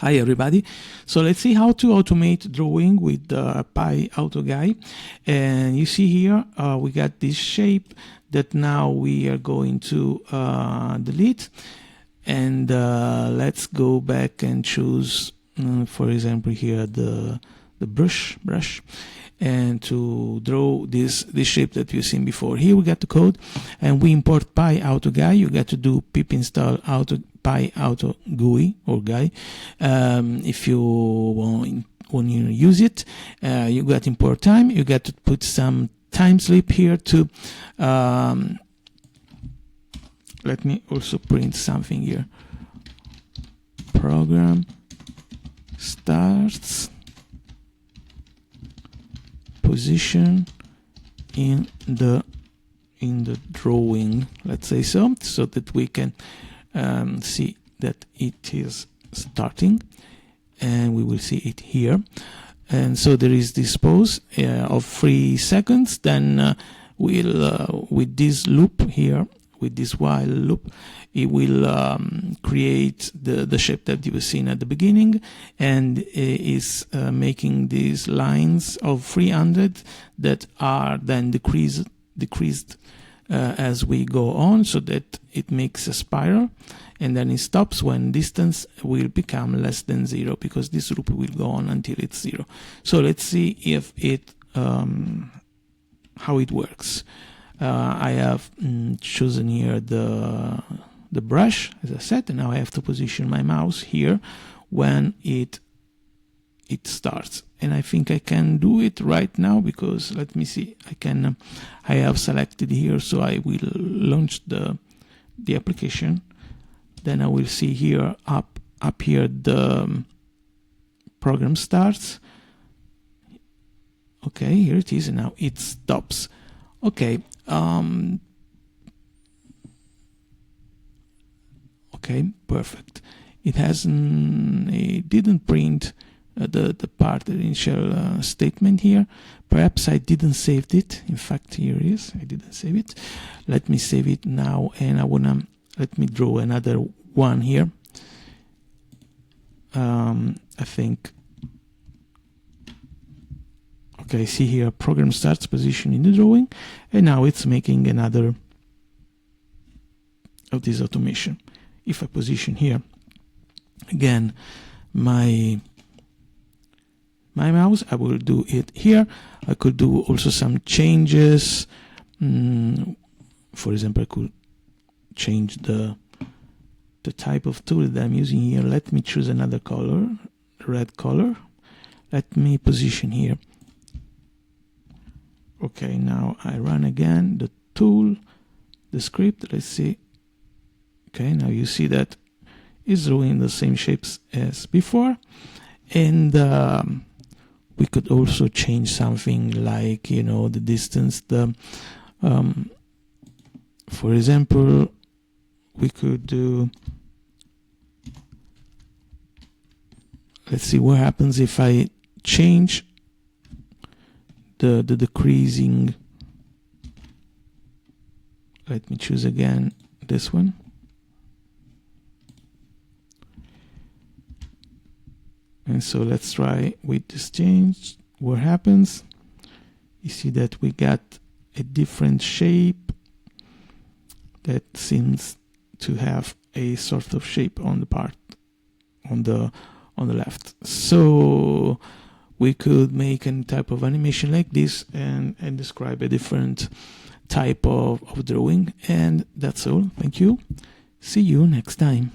Hi everybody. So let's see how to automate drawing with the pyautogui. And you see here we got this shape that now we are going to delete. And let's go back and choose, for example, here the brush, and to draw this shape that you've seen before. Here we got the code, and we import pyautogui. You got to do pip install pyautogui or guy if you want when you use it. You got import time. You got to put some time slip here to let me also print something here. Program starts position in the drawing, let's say so that we can see that it is starting, and we will see it here. And so there is this pause of 3 seconds. Then we'll with this loop here, with this while loop, it will create the shape that you were seeing at the beginning, and is making these lines of 300 that are then decreased as we go on, so that it makes a spiral, and then it stops when distance will become less than 0, because this loop will go on until it's 0. So let's see if it how it works. I have chosen here the brush, as I said, and now I have to position my mouse here when it starts. And I think I can do it right now, because let me see, I have selected here, so I will launch the application. Then I will see here up here the program starts. Okay, here it is, and now it stops. Okay. Okay, perfect. It didn't print the part, the initial statement here. Perhaps I didn't save it. In fact, here it is. I didn't save it. Let me save it now, and let me draw another one here. I think. Okay, see here, program starts position in the drawing, and now it's making another of this automation. If I position here again my mouse, I will do it here. I could do also some changes. For example, I could change the type of tool that I'm using here. Let me choose another color, red color. Let me position here. Okay, now I run again the tool, the script. Let's see. Okay, now you see that it's drawing the same shapes as before. And we could also change something like, you know, the distance. For example, we could do, let's see what happens if I change the decreasing. Let me choose again this one. And so let's try with this change. What happens? You see that we got a different shape that seems to have a sort of shape on the part on the left. So we could make any type of animation like this and describe a different type of drawing. And that's all. Thank you. See you next time.